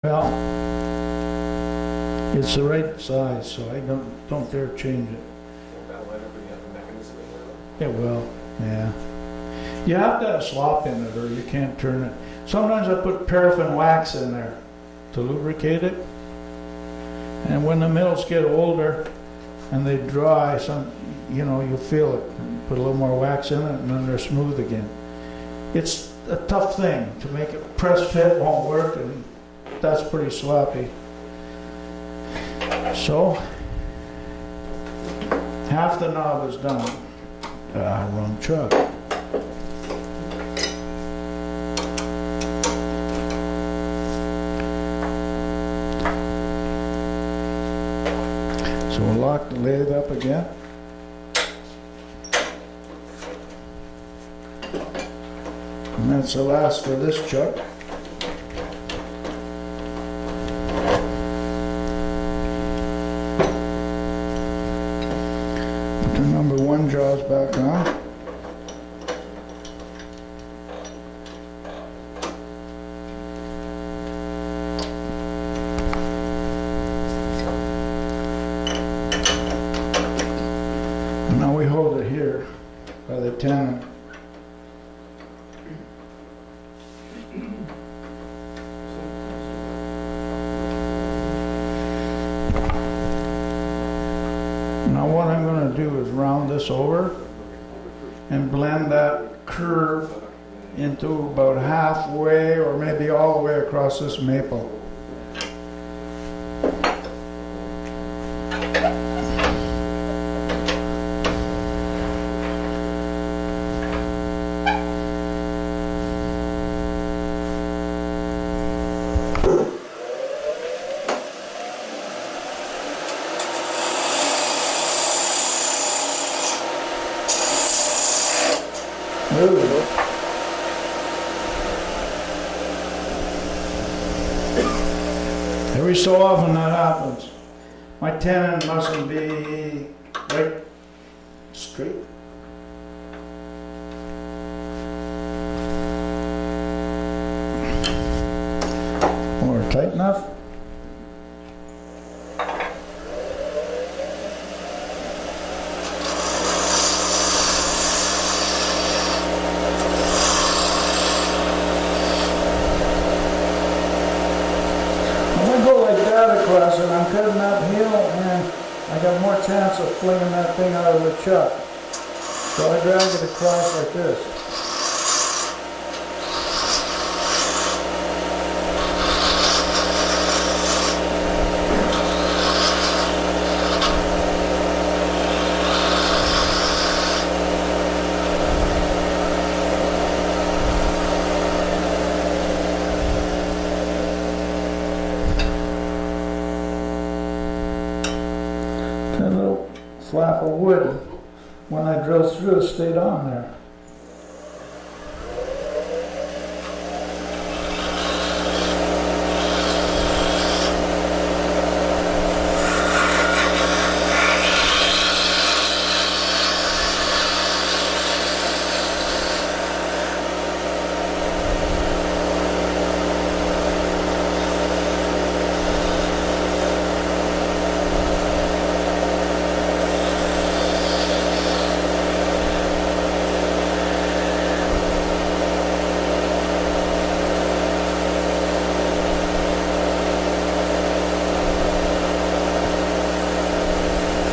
Well, it's the right size, so I don't dare change it. Won't that line up when you have the mechanism in there? It will, yeah. You have to have slop in it or you can't turn it. Sometimes I put paraffin wax in there to lubricate it. And when the mills get older and they dry, you feel it. Put a little more wax in it and then they're smooth again. It's a tough thing to make it. Press fit won't work, and that's pretty sloppy. So, half the knob is done. Wrong chuck. So we'll lock the lathe up again. And that's the last for this chuck. Put the number 1 jaws back on. And now we hold it here by the tenon. Now what I'm going to do is round this over and blend that curve into about halfway or maybe all the way across this maple. Every so often that happens. My tenon mustn't be right straight. Or tight enough. Across and I'm cutting uphill and I got more chance of flinging that thing out of the chuck. So I drag it across like this. That little flap of wood, when I drilled through, stayed on there.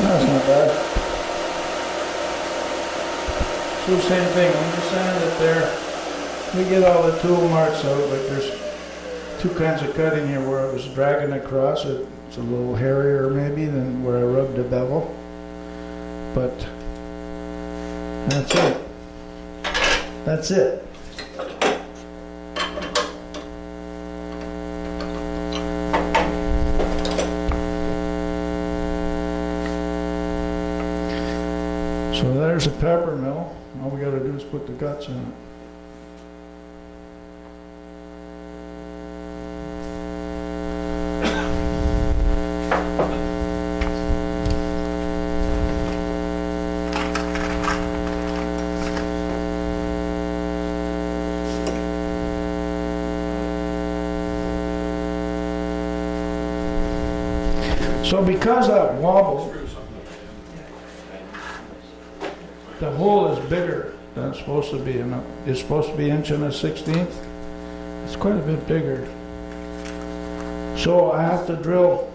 That's not bad. So same thing, when you sand it there, we get all the tool marks out, but there's two kinds of cutting here where it was dragging across. It's a little hairier maybe than where I rubbed the bevel. But that's it. That's it. So there's a Peppermill. All we got to do is put the guts in it. So because that wobbles, the hole is bigger than it's supposed to be. It's supposed to be 1/16. It's quite a bit bigger. So I have to drill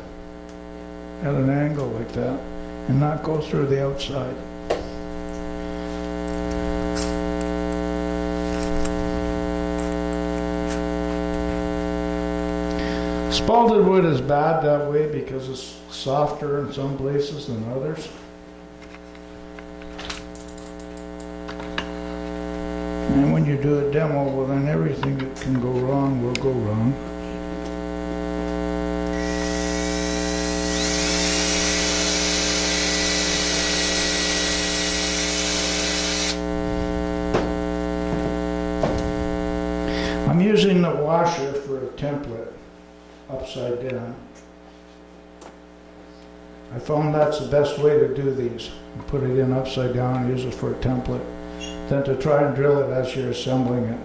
at an angle like that and not go through the outside. Spalted wood is bad that way because it's softer in some places than others. And when you do a demo, well then everything that can go wrong will go wrong. I'm using the washer for a template, upside down. I found that's the best way to do these. You put it in upside down and use it for a template, than to try and drill it as you're assembling it.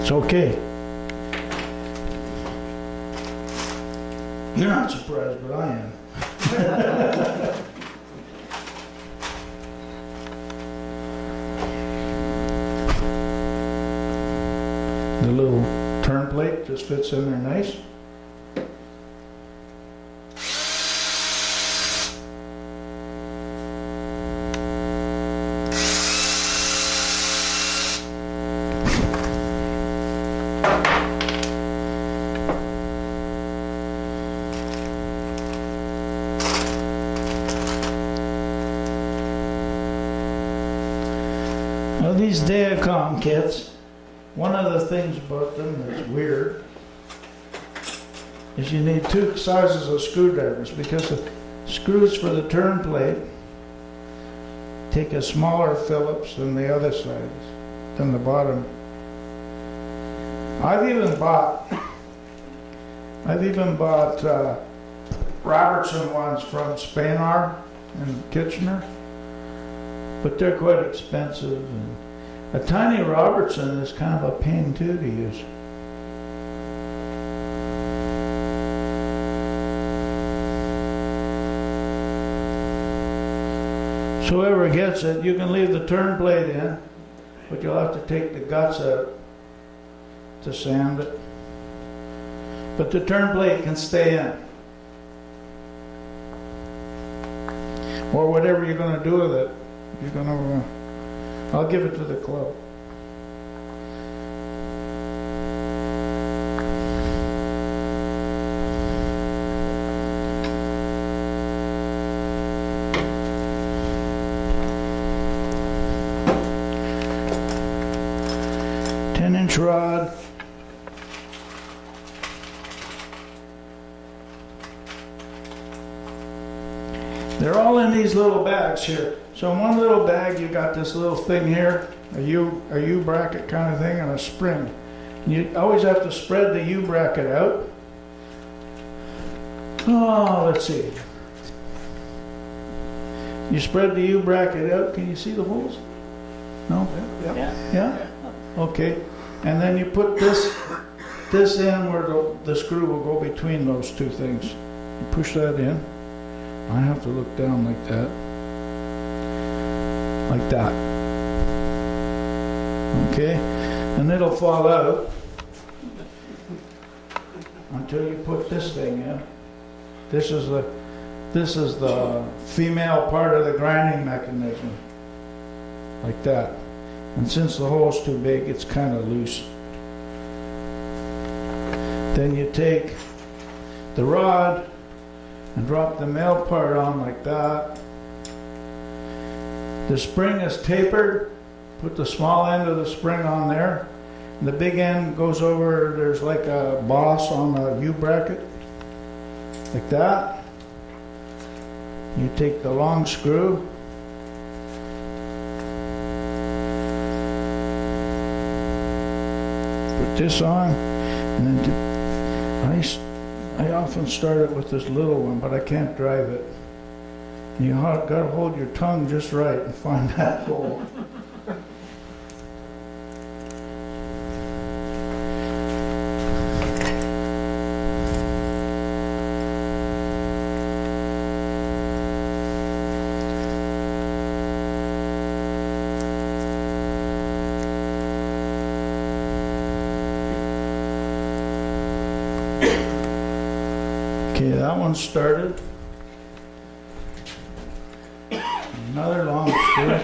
It's okay. You're not surprised, but I am. The little turn plate just fits in there nice. Now these Diacom kits, one of the things about them that's weird is you need two sizes of screwdrivers because the screws for the turn plate take a smaller Phillips than the other sides, than the bottom. I've even bought Robertson ones from Spanar in Kitchener, but they're quite expensive. And a tiny Robertson is kind of a pain too to use. So whoever gets it, you can leave the turn plate in, but you'll have to take the guts out to sand it. But the turn plate can stay in. Or whatever you're going to do with it. You're going to I'll give it to the club. Ten-inch rod. They're all in these little bags here. So in one little bag, you got this little thing here, a U bracket kind of thing, and a spring. And you always have to spread the U bracket out. Oh, let's see. You spread the U bracket out. Can you see the holes? No? Yeah? Okay. And then you put this in where the screw will go between those two things. You push that in. I have to look down like that. Like that. Okay? And it'll fall out until you put this thing in. This is the female part of the grinding mechanism. Like that. And since the hole's too big, it's kind of loose. Then you take the rod and drop the male part on like that. The spring is tapered. Put the small end of the spring on there. And the big end goes over, there's like a boss on the U bracket. Like that. You take the long screw. Put this on. And then I often start it with this little one, but I can't drive it. You gotta hold your tongue just right and find that hole. Okay, that one started. Another long screw.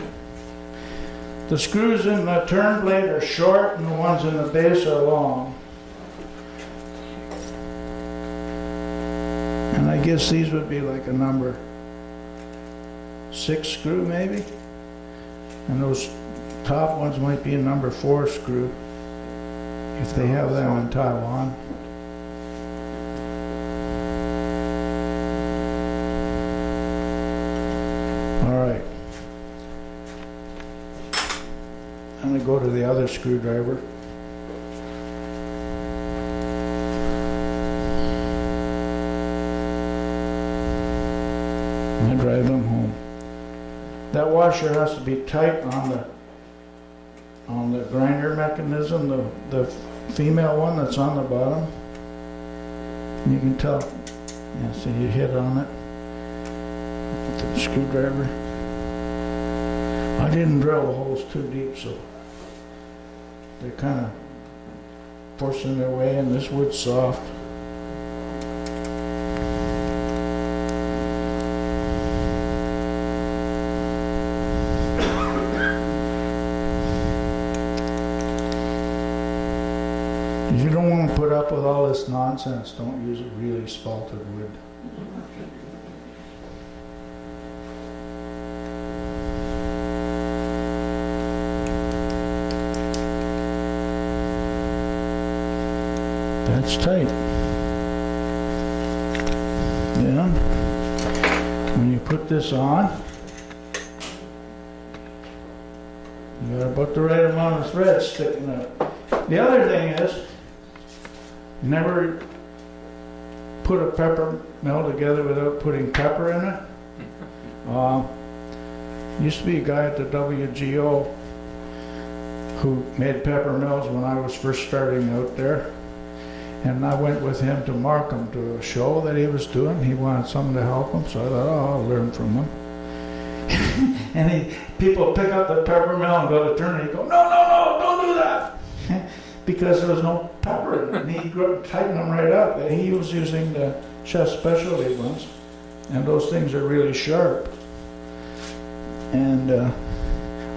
The screws in the turn blade are short and the ones in the base are long. And I guess these would be like a number 6 screw maybe. And those top ones might be a number 4 screw if they have them in Taiwan. Alright. I'm going to go to the other screwdriver. I drive them home. That washer has to be tight on the grinder mechanism, the female one that's on the bottom. You can tell. Yeah, so you hit on it with the screwdriver. I didn't drill the holes too deep, so they're kind of forcing their way in. This wood's soft. If you don't want to put up with all this nonsense, don't use really spalted wood. That's tight. Yeah. When you put this on, you got about the right amount of thread sticking out. The other thing is, never put a peppermill together without putting pepper in it. Used to be a guy at the WGO who made peppermills when I was first starting out there. And I went with him to Markham to a show that he was doing. He wanted someone to help him, so I thought, oh, I'll learn from him. And people pick up the peppermill and go to turn it. He'd go, no, don't do that. Because there was no pepper in it. And he'd tighten them right up. And he was using the chef specialty ones. And those things are really sharp. And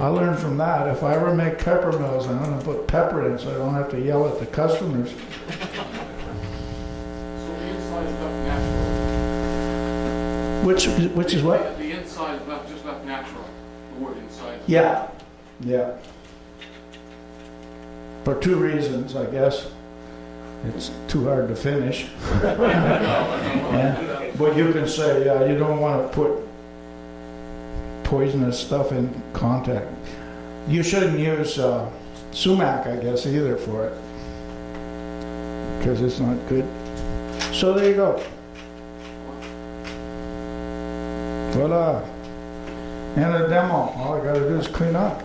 I learned from that, if I ever make peppermills, I'm going to put pepper in so I don't have to yell at the customers. Which is what? The inside is just left natural. The wood inside. Yeah. For 2 reasons, I guess. It's too hard to finish. But you can say, you don't want to put poisonous stuff in contact. You shouldn't use sumac, I guess, either for it. Because it's not good. So there you go. Voila. And a demo. All I gotta do is clean up.